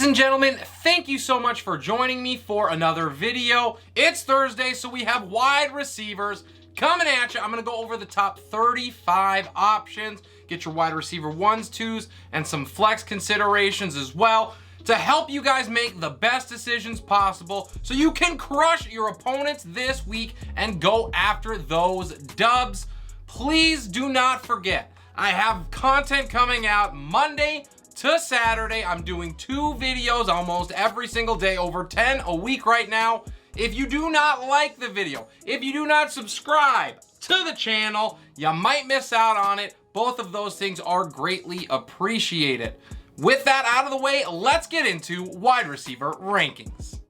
and gentlemen, thank you so much for joining me for another video. It's Thursday, so we have wide receivers coming at you. I'm going to go over the top 35 options, get your wide receiver ones, twos, and some flex considerations as well to help you guys make the best decisions possible so you can crush your opponents this week and go after those dubs. Please do not forget, I have content coming out Monday to Saturday. I'm doing 2 videos almost every single day, over 10 a week right now. If you do not like the video, if you do not subscribe to the channel, you might miss out on it. Both of those things are greatly appreciated. With that out of the way, let's get into wide receiver rankings.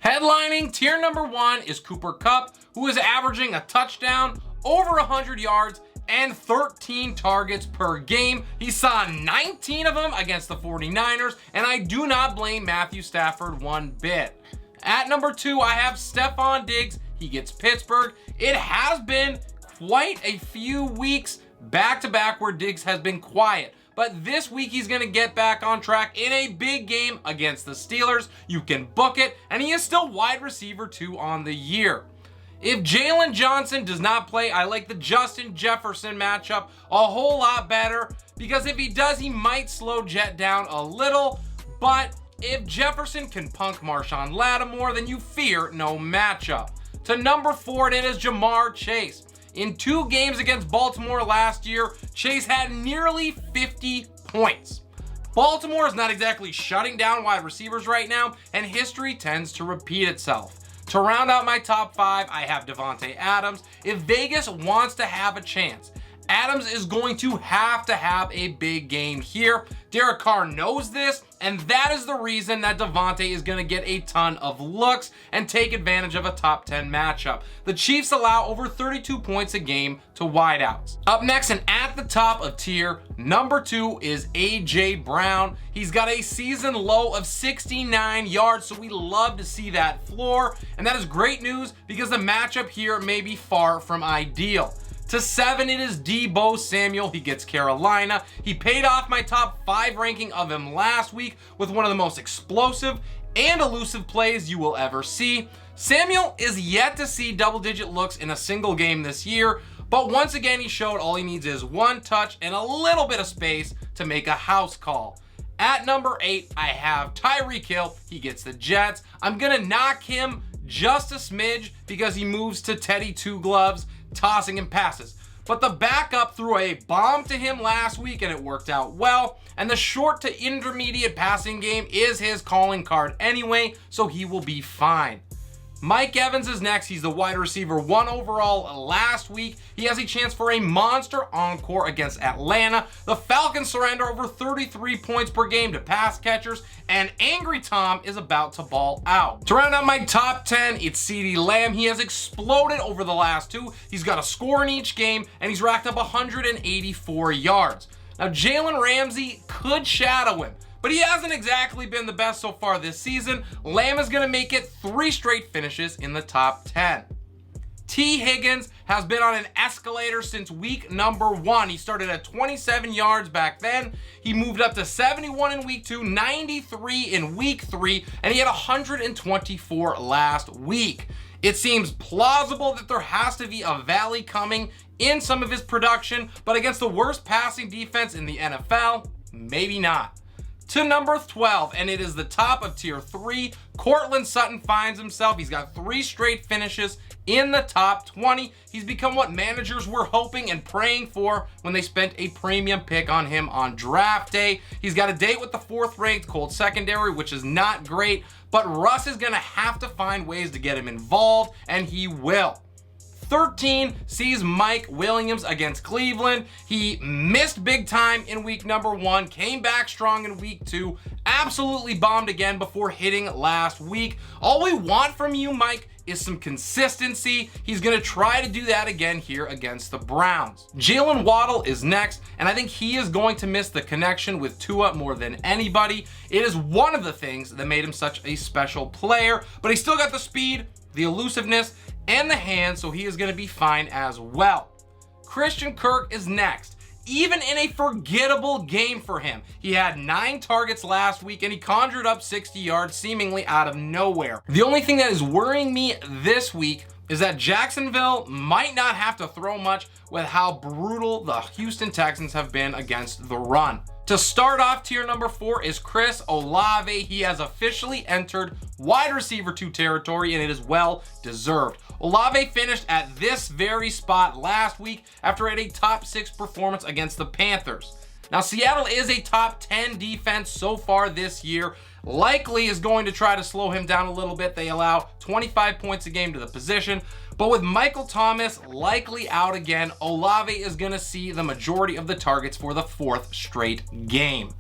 Headlining tier number 1 is Cooper Kupp, who is averaging a touchdown, over 100 yards, and 13 targets per game. He saw 19 of them against the 49ers, and I do not blame Matthew Stafford one bit. At number 2, I have Stefon Diggs. He gets Pittsburgh. It has been quite a few weeks back-to-back where Diggs has been quiet. But this week, he's going to get back on track in a big game against the Steelers. You can book it, and he is still wide receiver 2 on the year. If Jaylen Johnson does not play, I like the Justin Jefferson matchup a whole lot better, because if he does, he might slow Jet down a little. But if Jefferson can punk Marshawn Lattimore, then you fear no matchup. To number 4, it is Ja'Marr Chase. In 2 games against Baltimore last year, Chase had nearly 50 points. Baltimore is not exactly shutting down wide receivers right now, and history tends to repeat itself. To round out my top 5, I have Davante Adams. If Vegas wants to have a chance, Adams is going to have a big game here. Derek Carr knows this, and that is the reason that Davante is going to get a ton of looks and take advantage of a top 10 matchup. The Chiefs allow over 32 points a game to wideouts. Up next and at the top of tier number 2 is A.J. Brown. He's got a season low of 69 yards, so we love to see that floor, and that is great news because the matchup here may be far from ideal. To 7, it is Deebo Samuel. He gets Carolina. He paid off my top 5 ranking of him last week with one of the most explosive and elusive plays you will ever see. Samuel is yet to see double-digit looks in a single game this year, but once again, he showed all he needs is 1 touch and a little bit of space to make a house call. At number 8, I have Tyreek Hill. He gets the Jets. I'm going to knock him just a smidge because he moves to Teddy Two Gloves, tossing him passes. But the backup threw a bomb to him last week and it worked out well. And the short to intermediate passing game is his calling card anyway, so he will be fine. Mike Evans is next. He's the wide receiver 1 overall last week. He has a chance for a monster encore against Atlanta. The Falcons surrender over 33 points per game to pass catchers, and Angry Tom is about to ball out. To round out my top 10, it's CeeDee Lamb. He has exploded over the last 2. He's got a score in each game, and he's racked up 184 yards. Now, Jalen Ramsey could shadow him, but he hasn't exactly been the best so far this season. Lamb is going to make it 3 straight finishes in the top 10. T. Higgins has been on an escalator since week number 1. He started at 27 yards back then. He moved up to 71 in week 2, 93 in week 3, and he had 124 last week. It seems plausible that there has to be a valley coming in some of his production, but against the worst passing defense in the NFL, maybe not. To number 12, and it is the top of tier 3, Courtland Sutton finds himself. He's got 3 straight finishes in the top 20. He's become what managers were hoping and praying for when they spent a premium pick on him on draft day. He's got a date with the 4th-ranked Colts secondary, which is not great, but Russ is going to have to find ways to get him involved, and he will. 13 sees Mike Williams against Cleveland. He missed big time in week number 1, came back strong in week 2, absolutely bombed again before hitting last week. All we want from you, Mike, is some consistency. He's going to try to do that again here against the Browns. Jaylen Waddle is next, and I think he is going to miss the connection with Tua more than anybody. It is one of the things that made him such a special player, but he still got the speed, the elusiveness, and the hands, so he is going to be fine as well. Christian Kirk is next. Even in a forgettable game for him, he had 9 targets last week and he conjured up 60 yards seemingly out of nowhere. The only thing that is worrying me this week is that Jacksonville might not have to throw much with how brutal the Houston Texans have been against the run. To start off, tier number 4 is Chris Olave. He has officially entered wide receiver 2 territory, and it is well deserved. Olave finished at this very spot last week after a top 6 performance against the Panthers. Now, Seattle is a top 10 defense so far this year. Likely is going to try to slow him down a little bit. They allow 25 points a game to the position. But with Michael Thomas likely out again, Olave is going to see the majority of the targets for the 4th straight game.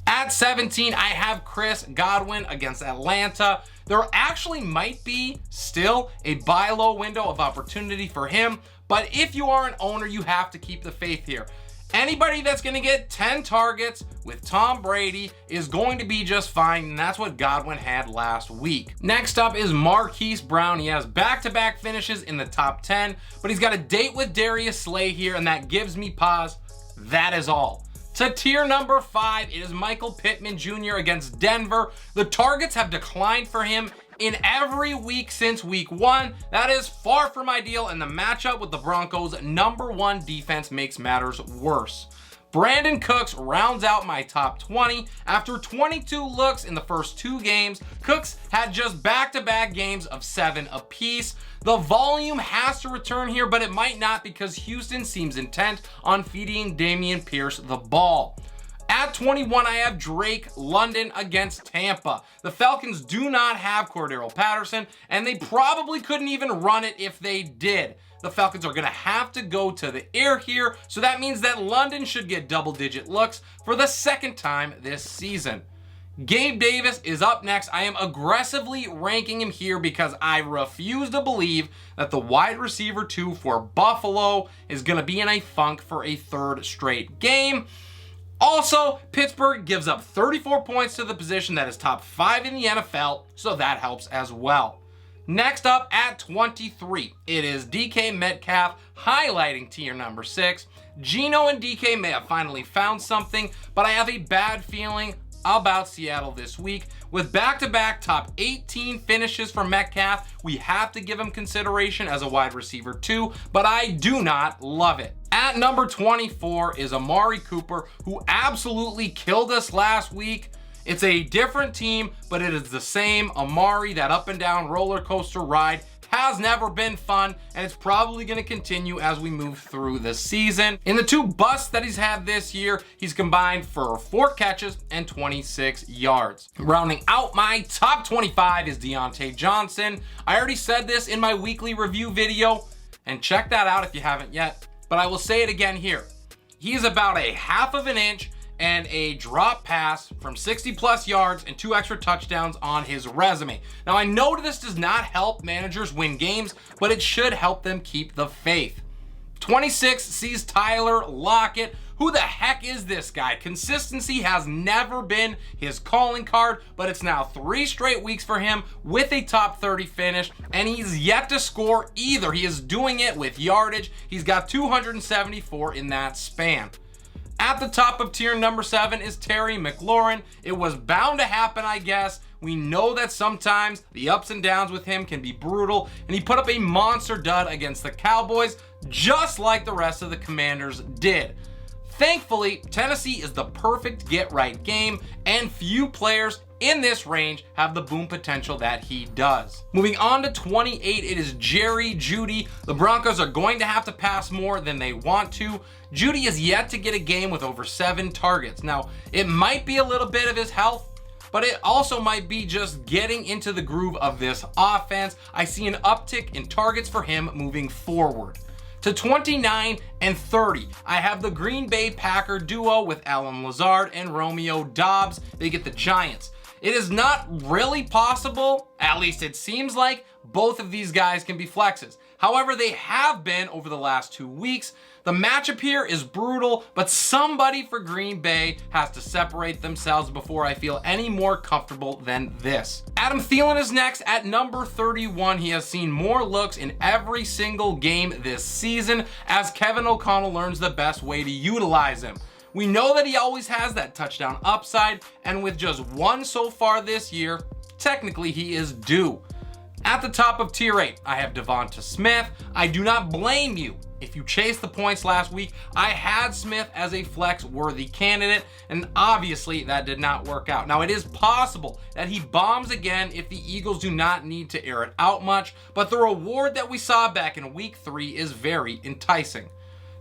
At 17, I have Chris Godwin against Atlanta. There actually might be still a buy low window of opportunity for him, but if you are an owner, you have to keep the faith here. Anybody that's going to get 10 targets with Tom Brady is going to be just fine, and that's what Godwin had last week. Next up is Marquise Brown. He has back-to-back finishes in the top 10, but he's got a date with Darius Slay here, and that gives me pause. That is all. To tier number 5, it is Michael Pittman Jr. against Denver. The targets have declined for him in every week since week 1. That is far from ideal, and the matchup with the Broncos' #1 defense makes matters worse. Brandin Cooks rounds out my top 20. After 22 looks in the first 2 games, Cooks had just back-to-back games of 7 apiece. The volume has to return here, but it might not because Houston seems intent on feeding Dameon Pierce the ball. At 21, I have Drake London against Tampa. The Falcons do not have Cordero Patterson, and they probably couldn't even run it if they did. The Falcons are going to have to go to the air here, so that means that London should get double-digit looks for the 2nd time this season. Gabe Davis is up next. I am aggressively ranking him here because I refuse to believe that the wide receiver 2 for Buffalo is going to be in a funk for a 3rd straight game. Also, Pittsburgh gives up 34 points to the position that is top 5 in the NFL, so that helps as well. Next up at 23, it is DK Metcalf, highlighting tier number 6. Geno and DK may have finally found something, but I have a bad feeling about Seattle this week. With back-to-back top 18 finishes for Metcalf, we have to give him consideration as a wide receiver 2, but I do not love it. At number 24 is Amari Cooper, who absolutely killed us last week. It's a different team, but it is the same Amari. That up and down roller coaster ride has never been fun, and it's probably going to continue as we move through the season. In the 2 busts that he's had this year, he's combined for 4 catches and 26 yards. Rounding out my top 25 is Diontae Johnson. I already said this in my weekly review video, and check that out if you haven't yet, but I will say it again here. He is about a 1/2 inch and a drop pass from 60+ yards and 2 extra touchdowns on his resume. Now, I know this does not help managers win games, but it should help them keep the faith. 26 sees Tyler Lockett. Who the heck is this guy? Consistency has never been his calling card, but it's now 3 straight weeks for him with a top 30 finish, and he's yet to score either. He is doing it with yardage. He's got 274 in that span. At the top of tier number 7 is Terry McLaurin. It was bound to happen, I guess. We know that sometimes the ups and downs with him can be brutal, and he put up a monster dud against the Cowboys, just like the rest of the Commanders did. Thankfully, Tennessee is the perfect get-right game, and few players in this range have the boom potential that he does. Moving on to 28, it is Jerry Jeudy. The Broncos are going to have to pass more than they want to. Jeudy is yet to get a game with over 7 targets. Now, it might be a little bit of his health, but it also might be just getting into the groove of this offense. I see an uptick in targets for him moving forward. To 29 and 30, I have the Green Bay Packer duo with Allen Lazard and Romeo Doubs. They get the Giants. It is not really possible, at least it seems like, both of these guys can be flexes. However, they have been over the last 2 weeks. The matchup here is brutal, but somebody for Green Bay has to separate themselves before I feel any more comfortable than this. Adam Thielen is next at number 31. He has seen more looks in every single game this season as Kevin O'Connell learns the best way to utilize him. We know that he always has that touchdown upside, and with just one so far this year, technically he is due. At the top of tier 8, I have DeVonta Smith. I do not blame you. If you chased the points last week, I had Smith as a flex-worthy candidate, and obviously that did not work out. Now, it is possible that he bombs again if the Eagles do not need to air it out much, but the reward that we saw back in week 3 is very enticing.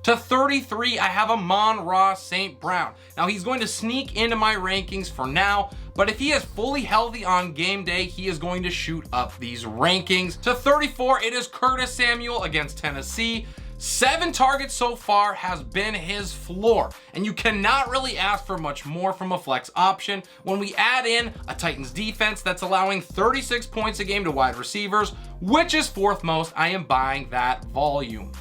To 33, I have Amon-Ra St. Brown. Now, he's going to sneak into my rankings for now, but if he is fully healthy on game day, he is going to shoot up these rankings. To 34, it is Curtis Samuel against Tennessee. 7 targets so far has been his floor, and you cannot really ask for much more from a flex option. When we add in a Titans defense that's allowing 36 points a game to wide receivers, which is 4th most, I am buying that volume.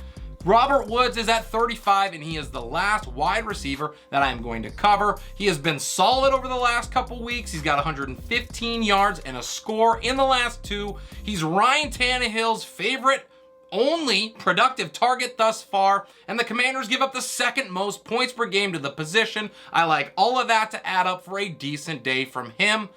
Robert Woods is at 35, and he is the last wide receiver that I am going to cover. He has been solid over the last couple weeks. He's got 115 yards and a score in the last 2. He's Ryan Tannehill's favorite only productive target thus far, and the Commanders give up the 2nd most points per game to the position. I like all of that to add up for a decent day from him.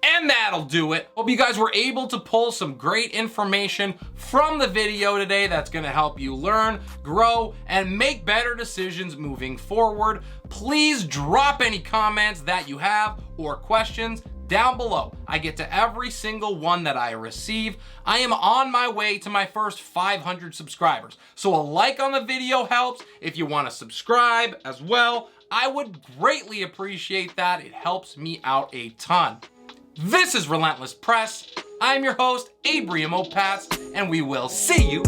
And that'll do it. Hope you guys were able to pull some great information from the video today that's gonna help you learn, grow, and make better decisions moving forward. Please drop any comments that you have or questions down below. I get to every single one that I receive. I am on my way to my first 500 subscribers. So a like on the video helps. If you wanna subscribe as well, I would greatly appreciate that. It helps me out a ton. This is Relentless Press. I'm your host, Abraham Opats, and we will see you